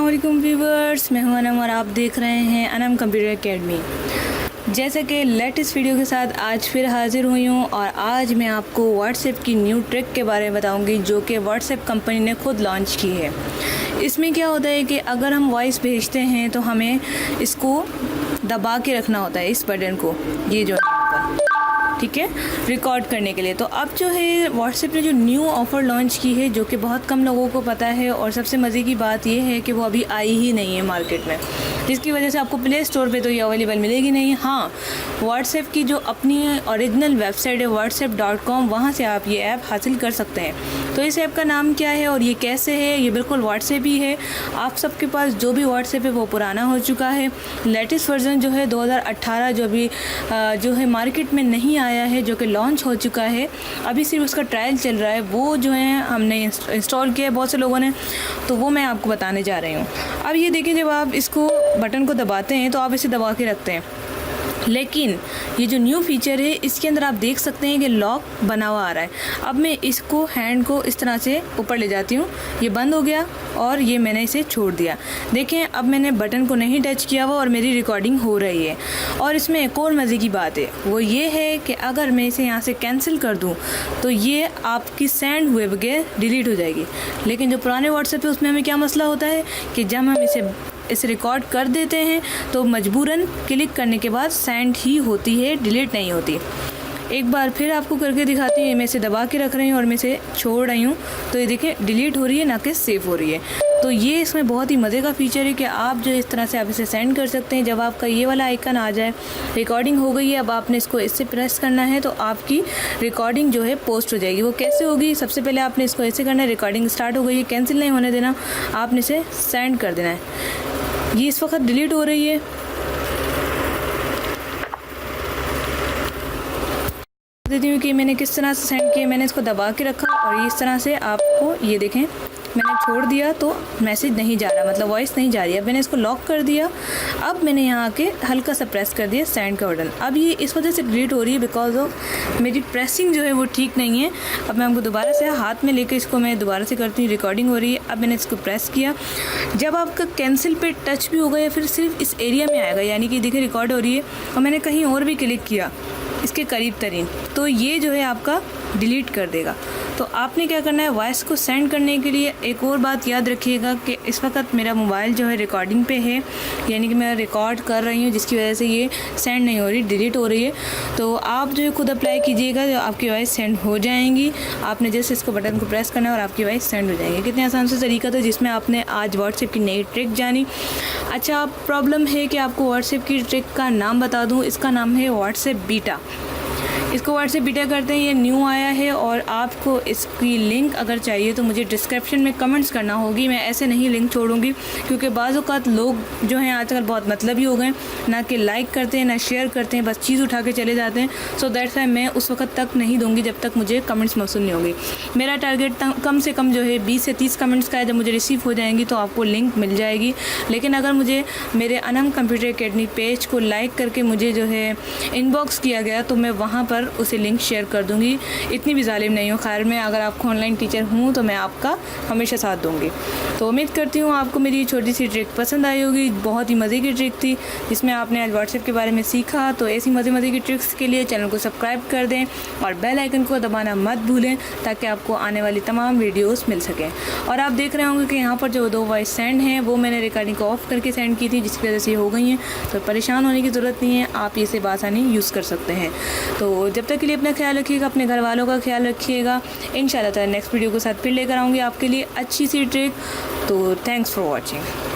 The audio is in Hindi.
अस्सलाम वालेकुम व्यूवर्स, मैं हूं अनम और आप देख रहे हैं अनम कंप्यूटर एकेडमी। जैसा कि लेटेस्ट वीडियो के साथ आज फिर हाज़िर हुई हूं और आज मैं आपको व्हाट्सएप की न्यू ट्रिक के बारे में बताऊंगी जो कि व्हाट्सएप कंपनी ने खुद लॉन्च की है। इसमें क्या होता है कि अगर हम वॉइस भेजते हैं तो हमें इसको दबा के रखना होता है, इस बटन को, ये जो है, ठीक है, रिकॉर्ड करने के लिए। तो अब जो है व्हाट्सएप ने जो न्यू ऑफ़र लॉन्च की है जो कि बहुत कम लोगों को पता है और सबसे मज़े की बात ये है कि वो अभी आई ही नहीं है मार्केट में, जिसकी वजह से आपको प्ले स्टोर पे तो ये अवेलेबल मिलेगी नहीं। हाँ, व्हाट्सएप की जो अपनी ओरिजिनल वेबसाइट है whatsapp.com, वहाँ से आप ये ऐप हासिल कर सकते हैं। तो इस ऐप का नाम क्या है और ये कैसे है, ये बिल्कुल व्हाट्सएप ही है। आप सबके पास जो भी व्हाट्सएप है वो पुराना हो चुका है। लेटेस्ट वर्जन जो है 2018 जो है मार्केट में नहीं आया है, जो कि लॉन्च हो चुका है, अभी सिर्फ उसका ट्रायल चल रहा है। वो जो है हमने इंस्टॉल किया है बहुत से लोगों ने, तो वो मैं आपको बताने जा रही हूँ। अब ये देखिए, जब आप इसको बटन को दबाते हैं तो आप इसे दबा के रखते हैं, लेकिन ये जो न्यू फीचर है इसके अंदर आप देख सकते हैं कि लॉक बना हुआ आ रहा है। अब मैं इसको हैंड को इस तरह से ऊपर ले जाती हूँ, ये बंद हो गया और ये मैंने इसे छोड़ दिया। देखें, अब मैंने बटन को नहीं टच किया हुआ और मेरी रिकॉर्डिंग हो रही है। और इसमें एक और मज़े की बात है, वो ये है कि अगर मैं इसे यहाँ से कैंसिल कर दूँ तो ये आपकी सेंड हुए बगैर डिलीट हो जाएगी। लेकिन जो पुराने व्हाट्सएप है उसमें हमें क्या मसला होता है कि जब हम इसे रिकॉर्ड कर देते हैं तो मजबूरन क्लिक करने के बाद सेंड ही होती है, डिलीट नहीं होती। एक बार फिर आपको करके दिखाती हूँ। मैं इसे दबा के रख रही हूँ और मैं इसे छोड़ रही हूँ, तो ये देखें डिलीट हो रही है, ना कि सेव हो रही है। तो ये इसमें बहुत ही मज़े का फ़ीचर है कि आप जो इस तरह से आप इसे सेंड कर सकते हैं। जब आपका ये वाला आइकन आ जाए, रिकॉर्डिंग हो गई है, अब आपने इसको इससे प्रेस करना है तो आपकी रिकॉर्डिंग जो है पोस्ट हो जाएगी। वो कैसे होगी, सबसे पहले आपने इसको ऐसे करना है, रिकॉर्डिंग स्टार्ट हो गई है, कैंसिल नहीं होने देना, आपने इसे सेंड कर देना है। ये इस वक्त डिलीट हो रही है, देती हूँ कि मैंने किस तरह से सेंड किया। मैंने इसको दबा के रखा और इस तरह से आपको ये देखें, मैंने छोड़ दिया तो मैसेज नहीं जा रहा, मतलब वॉइस नहीं जा रही है। मैंने इसको लॉक कर दिया, अब मैंने यहाँ आके हल्का सा प्रेस कर दिया सेंड का बटन। अब ये इस वजह से डिलीट हो रही है बिकॉज ऑफ मेरी प्रेसिंग जो है वो ठीक नहीं है। अब मैं आपको दोबारा से हाथ में लेकर इसको मैं दोबारा से करती हूँ, रिकॉर्डिंग हो रही है। अब मैंने इसको प्रेस किया, जब आपका कैंसिल पे टच भी होगा या फिर सिर्फ इस एरिया में आएगा, यानी कि देखिए रिकॉर्ड हो रही है और मैंने कहीं और भी क्लिक किया इसके करीब तरीन, तो ये जो है आपका डिलीट कर देगा। तो आपने क्या करना है, वॉइस को सेंड करने के लिए एक और बात याद रखिएगा कि इस वक्त मेरा मोबाइल जो है रिकॉर्डिंग पे है, यानी कि मैं रिकॉर्ड कर रही हूँ, जिसकी वजह से ये सेंड नहीं हो रही, डिलीट हो रही है। तो आप जो है खुद अप्लाई कीजिएगा, जो आपकी वॉइस सेंड हो जाएंगी। आपने जैसे इसको बटन को प्रेस करना है और आपकी वॉइस सेंड हो जाएगी। कितने आसान से तरीका था जिसमें आपने आज व्हाट्सएप की नई ट्रिक जानी। अच्छा, प्रॉब्लम है कि आपको व्हाट्सएप की ट्रिक का नाम बता दूँ, इसका नाम है व्हाट्सएप बीटा। इसको व्हाट्सएप बीटा करते हैं, ये न्यू आया है और आपको इसकी लिंक अगर चाहिए तो मुझे डिस्क्रिप्शन में कमेंट्स करना होगी। मैं ऐसे नहीं लिंक छोड़ूंगी क्योंकि बाज़ औक़ात लोग जो हैं आजकल बहुत मतलबी हो गए, ना कि लाइक करते हैं ना शेयर करते हैं, बस चीज़ उठा के चले जाते हैं। सो दैट्स वाई मैं उस वक्त तक नहीं दूँगी जब तक मुझे कमेंट्स मौसूल नहीं होगी। मेरा टारगेट कम से कम जो है 20 से 30 कमेंट्स का है। जब मुझे रिसीव हो जाएंगी तो आपको लिंक मिल जाएगी। लेकिन अगर मुझे मेरे अनम कंप्यूटर एकेडमी पेज को लाइक करके मुझे जो है इनबॉक्स किया गया तो मैं वहाँ पर उसे लिंक शेयर कर दूंगी। इतनी भी जालिम नहीं हूँ। खैर, मैं अगर आपको ऑनलाइन टीचर हूँ तो मैं आपका हमेशा साथ दूंगी। तो उम्मीद करती हूँ आपको मेरी छोटी सी ट्रिक पसंद आई होगी। बहुत ही मज़े की ट्रिक थी जिसमें आपने आज व्हाट्सएप के बारे में सीखा। तो ऐसी मज़े की ट्रिक्स के लिए चैनल को सब्सक्राइब कर दें और बेल आइकन को दबाना मत भूलें ताकि आपको आने वाली तमाम वीडियोज़ मिल सकें। और आप देख रहे होंगे कि यहाँ पर जो 2 वॉइस सेंड हैं वो मैंने रिकॉर्डिंग को ऑफ करके सेंड की थी, जिसकी वजह से हो गई हैं। तो परेशान होने की ज़रूरत नहीं है, आप इसे बासानी यूज़ कर सकते हैं। तो जब तक के लिए अपना ख्याल रखिएगा, अपने घर वालों का ख्याल रखिएगा। इंशाल्लाह ताला नेक्स्ट वीडियो के साथ फिर लेकर आऊँगी आपके लिए अच्छी सी ट्रिक। तो थैंक्स फॉर वॉचिंग।